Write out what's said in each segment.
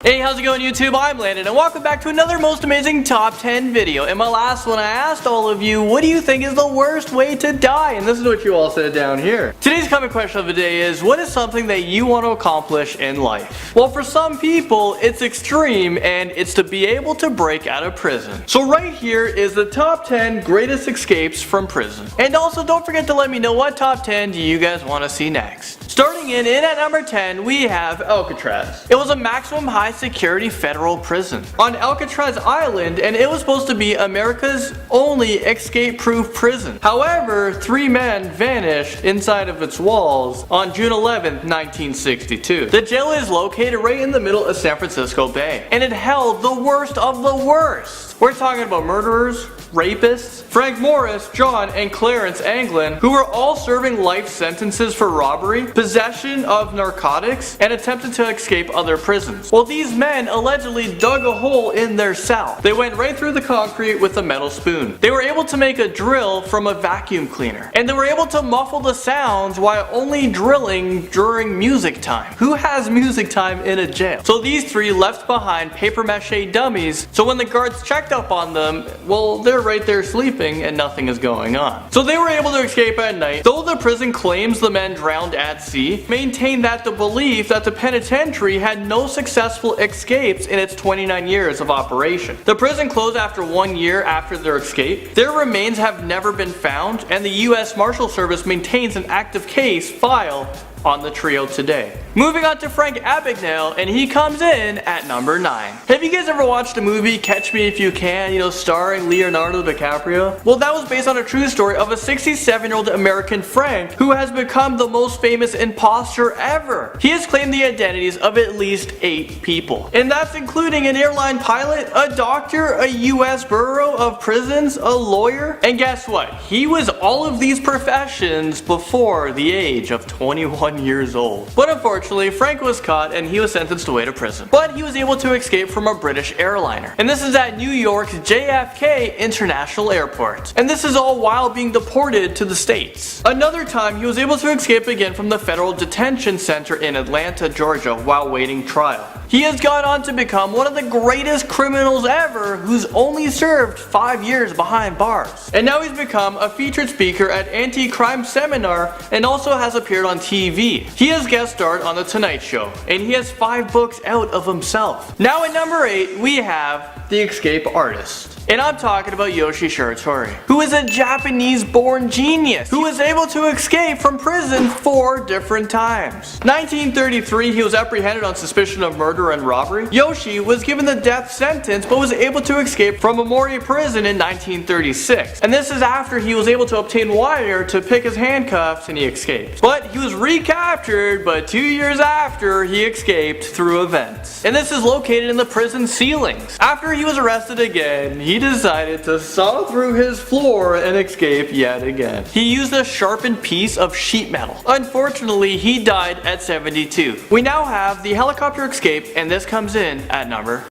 Hey, how's it going YouTube? I'm Landon and welcome back to another most amazing top 10 video. In my last one I asked all of you, what do you think is the worst way to die? And this is what you all said down here. Today's comment question of the day is, what is something that you want to accomplish in life? Well, for some people it's extreme and it's to be able to break out of prison. So right here is the top 10 greatest escapes from prison. And also don't forget to let me know what top 10 do you guys want to see next. Starting in at number 10 we have Alcatraz. It was a maximum high security federal prison on Alcatraz Island, and it was supposed to be America's only escape-proof prison. However, 3 men vanished inside of its walls on June 11th, 1962. The jail is located right in the middle of San Francisco Bay, and it held the worst of the worst. We're talking about murderers, rapists, Frank Morris, John, and Clarence Anglin, who were all serving life sentences for robbery, possession of narcotics, and attempted to escape other prisons. Well, these men allegedly dug a hole in their cell. They went right through the concrete with a metal spoon. They were able to make a drill from a vacuum cleaner, and they were able to muffle the sounds while only drilling during music time. Who has music time in a jail? So these 3 left behind paper mache dummies, so when the guards checked up on them, well, they're right there sleeping and nothing is going on. So they were able to escape at night. Though the prison claims the men drowned at sea, maintained that the belief that the penitentiary had no successful escapes in its 29 years of operation. The prison closed after 1 year after their escape. Their remains have never been found, and the U.S. Marshal Service maintains an active case file on the trio today. Moving on to Frank Abagnale, and he comes in at number 9. Have you guys ever watched the movie Catch Me If You Can, starring Leonardo DiCaprio? Well, that was based on a true story of a 67-year-old American Frank who has become the most famous imposter ever. He has claimed the identities of at least 8 people, and that's including an airline pilot, a doctor, a U.S. Bureau of Prisons, a lawyer, and guess what? He was all of these professions before the age of 21 years old. But unfortunately, Frank was caught and he was sentenced away to prison. But he was able to escape from a British airliner. And this is at New York's JFK International Airport. And this is all while being deported to the States. Another time, he was able to escape again from the Federal Detention Center in Atlanta, Georgia, while waiting trial. He has gone on to become one of the greatest criminals ever who's only served 5 years behind bars. And now he's become a featured speaker at anti-crime seminar and also has appeared on TV. He has guest starred on The Tonight Show, and he has 5 books out of himself. Now at number 8, we have the escape artist. And I'm talking about Yoshi Shiratori, who is a Japanese-born genius who was able to escape from prison 4 different times. 1933, he was apprehended on suspicion of murder and robbery. Yoshi was given the death sentence but was able to escape from Amori prison in 1936. And this is after he was able to obtain wire to pick his handcuffs and he escaped. But he was recaptured, but 2 years after he escaped through events. And this is located in the prison ceilings. After he was arrested again, he decided to saw through his floor and escape yet again. He used a sharpened piece of sheet metal. Unfortunately, he died at 72. We now have the helicopter escape, and this comes in at number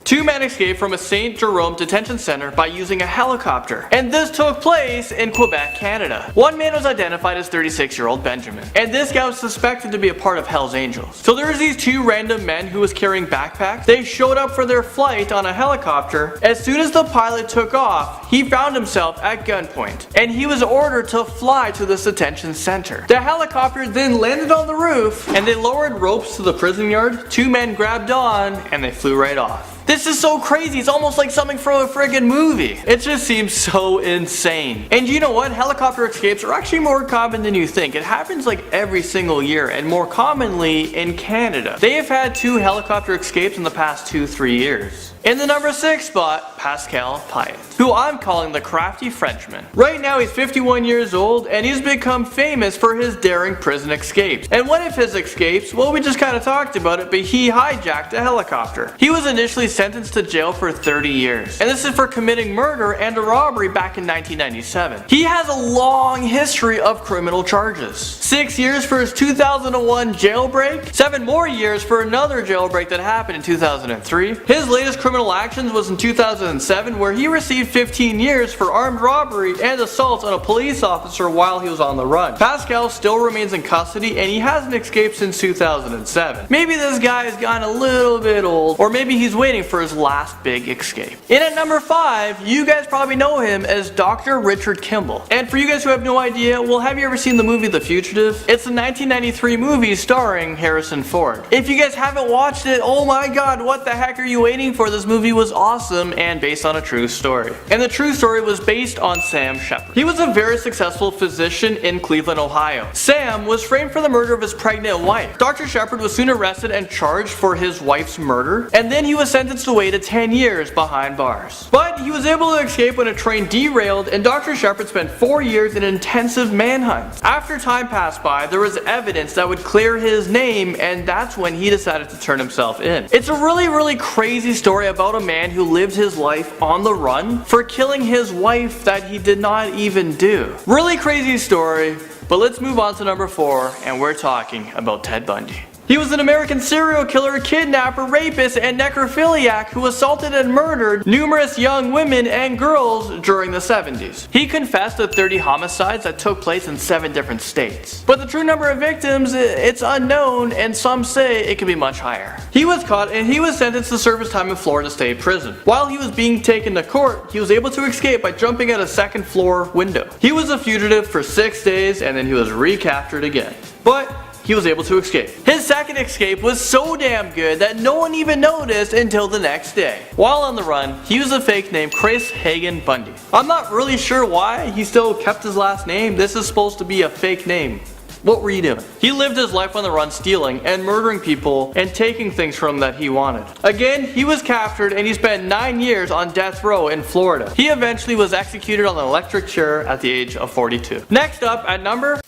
2 men escaped from a St. Jerome detention center by using a helicopter, and this took place in Quebec, Canada. One man was identified as 36-year-old Benjamin, and this guy was suspected to be a part of Hell's Angels. So there's these 2 random men who was carrying backpacks. They showed up for their flight on a helicopter. As soon as the pilot took off, he found himself at gunpoint, and he was ordered to fly to this detention center. The helicopter then landed on the roof, and they lowered ropes to the prison yard. 2 men grabbed on, and they flew right off. This is so crazy, it's almost like something from a friggin' movie. It just seems so insane. And you know what? Helicopter escapes are actually more common than you think. It happens like every single year, and more commonly in Canada. They have had 2 helicopter escapes in the past 2-3 years. In the number 6 spot, Pascal Payet, who I'm calling the crafty Frenchman. Right now he's 51 years old and he's become famous for his daring prison escapes. And one of his escapes, well, we just kind of talked about it, but he hijacked a helicopter. He was initially sentenced to jail for 30 years. And this is for committing murder and a robbery back in 1997. He has a long history of criminal charges. 6 years for his 2001 jailbreak, 7 more years for another jailbreak that happened in 2003. His latest criminal actions was in 2007, where he received 15 years for armed robbery and assault on a police officer while he was on the run. Pascal still remains in custody and he hasn't escaped since 2007. Maybe this guy has gotten a little bit old, or maybe he's waiting for his last big escape. In at number 5, you guys probably know him as Dr. Richard Kimball. And for you guys who have no idea, well, have you ever seen the movie The Fugitive? It's a 1993 movie starring Harrison Ford. If you guys haven't watched it, oh my god, what the heck are you waiting for? This movie was awesome and based on a true story. And the true story was based on Sam Shepard. He was a very successful physician in Cleveland, Ohio. Sam was framed for the murder of his pregnant wife. Dr. Shepard was soon arrested and charged for his wife's murder, and then he was sentenced to wait 10 years behind bars. But he was able to escape when a train derailed, and Dr. Shepard spent 4 years in intensive manhunt. After time passed by, there was evidence that would clear his name, and that's when he decided to turn himself in. It's a really crazy story about a man who lived his life on the run for killing his wife that he did not even do. Really crazy story, but let's move on to number 4, and we're talking about Ted Bundy. He was an American serial killer, kidnapper, rapist, and necrophiliac who assaulted and murdered numerous young women and girls during the 70s. He confessed to 30 homicides that took place in 7 different states. But the true number of victims, it's unknown, and some say it could be much higher. He was caught and he was sentenced to serve his time in Florida State Prison. While he was being taken to court, he was able to escape by jumping out a 2nd floor window. He was a fugitive for 6 days and then he was recaptured again. But he was able to escape. His second escape was so damn good that no one even noticed until the next day. While on the run, he used a fake name, Chris Hagen Bundy. I'm not really sure why he still kept his last name. This is supposed to be a fake name. What were you doing? He lived his life on the run, stealing and murdering people and taking things from them that he wanted. Again, he was captured and he spent 9 years on death row in Florida. He eventually was executed on an electric chair at the age of 42. Next up at number,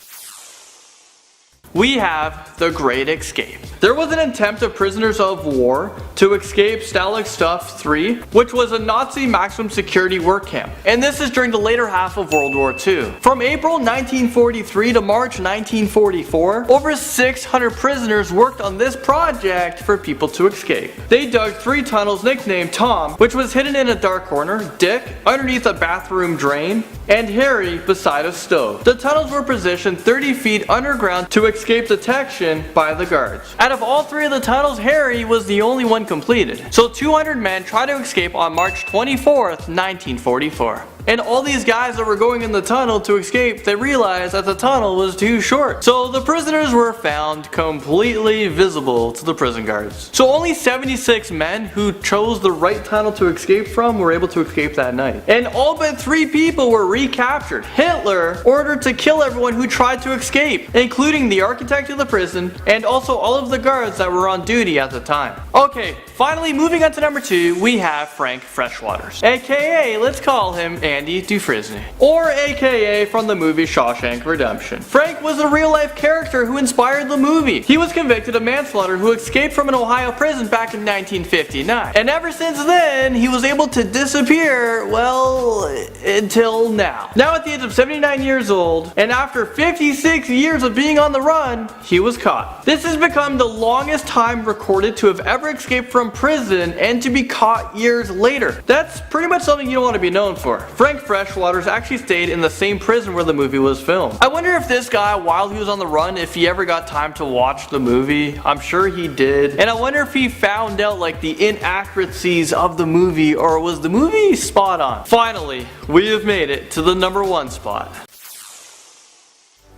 we have The Great Escape. There was an attempt of prisoners of war to escape Stalag Stuff 3, which was a Nazi maximum security work camp. And this is during the later half of World War II. From April 1943 to March 1944, over 600 prisoners worked on this project for people to escape. They dug 3 tunnels nicknamed Tom, which was hidden in a dark corner, Dick underneath a bathroom drain, and Harry beside a stove. The tunnels were positioned 30 feet underground to escape detection by the guards. Out of all 3 of the tunnels, Harry was the only one completed. So 200 men tried to escape on March 24th, 1944. And all these guys that were going in the tunnel to escape, they realized that the tunnel was too short. So the prisoners were found completely visible to the prison guards. So only 76 men who chose the right tunnel to escape from were able to escape that night. And all but 3 people were recaptured. Hitler ordered to kill everyone who tried to escape, including the architect of the prison and also all of the guards that were on duty at the time. Okay, finally moving on to number 2, we have Frank Freshwaters, aka let's call him Andy Dufresne, or aka from the movie Shawshank Redemption. Frank was a real-life character who inspired the movie. He was convicted of manslaughter who escaped from an Ohio prison back in 1959. And ever since then, he was able to disappear, well, until now. Now at the age of 79 years old, and after 56 years of being on the run, he was caught. This has become the longest time recorded to have ever escaped from prison and to be caught years later. That's pretty much something you don't want to be known for. Frank Freshwaters actually stayed in the same prison where the movie was filmed. I wonder if this guy, while he was on the run, if he ever got time to watch the movie. I'm sure he did. And I wonder if he found out like the inaccuracies of the movie, or was the movie spot on? Finally, we have made it to the number 1 spot.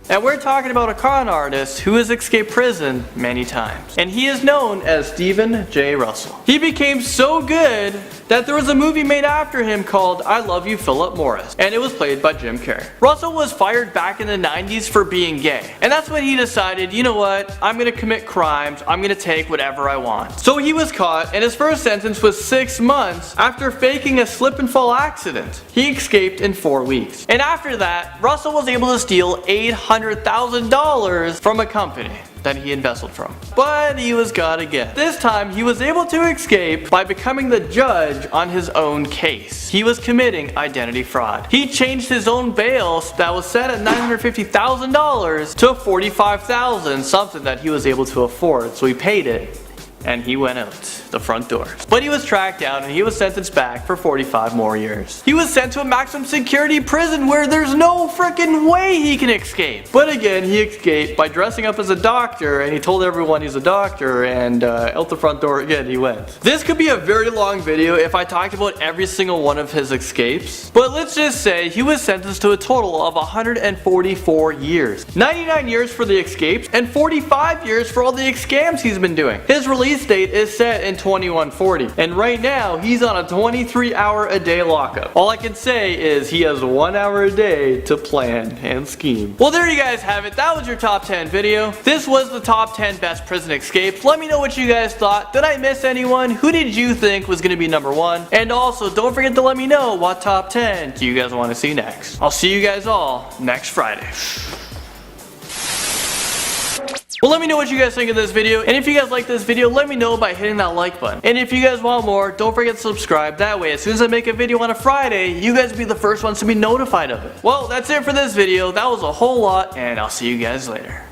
And we're talking about a con artist who has escaped prison many times. And he is known as Stephen J. Russell. He became so good that there was a movie made after him called I Love You, Philip Morris, and it was played by Jim Carrey. Russell was fired back in the 90s for being gay, and that's when he decided, you know what, I'm gonna commit crimes, I'm gonna take whatever I want. So he was caught, and his first sentence was 6 months after faking a slip and fall accident. He escaped in 4 weeks. And after that, Russell was able to steal $800,000 from a company. that he embezzled from. But he was got again. This time he was able to escape by becoming the judge on his own case. He was committing identity fraud. He changed his own bail that was set at $950,000 to $45,000, something that he was able to afford, so he paid it. And he went out the front door. But he was tracked down and he was sentenced back for 45 more years. He was sent to a maximum security prison where there's no freaking way he can escape. But again, he escaped by dressing up as a doctor, and he told everyone he's a doctor, and out the front door again he went. This could be a very long video if I talked about every single one of his escapes. But let's just say he was sentenced to a total of 144 years. 99 years for the escapes and 45 years for all the scams he's been doing. His release date is set in 2140, and right now he's on a 23-hour-a-day lockup. All I can say is he has 1 hour a day to plan and scheme. Well, there you guys have it. That was your top 10 video. This was the top 10 best prison escapes. Let me know what you guys thought. Did I miss anyone? Who did you think was going to be number 1? And also, don't forget to let me know what top 10 do you guys want to see next. I'll see you guys all next Friday. Well, let me know what you guys think of this video, and if you guys like this video, let me know by hitting that like button. And if you guys want more, don't forget to subscribe. That way, as soon as I make a video on a Friday, you guys will be the first ones to be notified of it. Well, that's it for this video. That was a whole lot, and I'll see you guys later.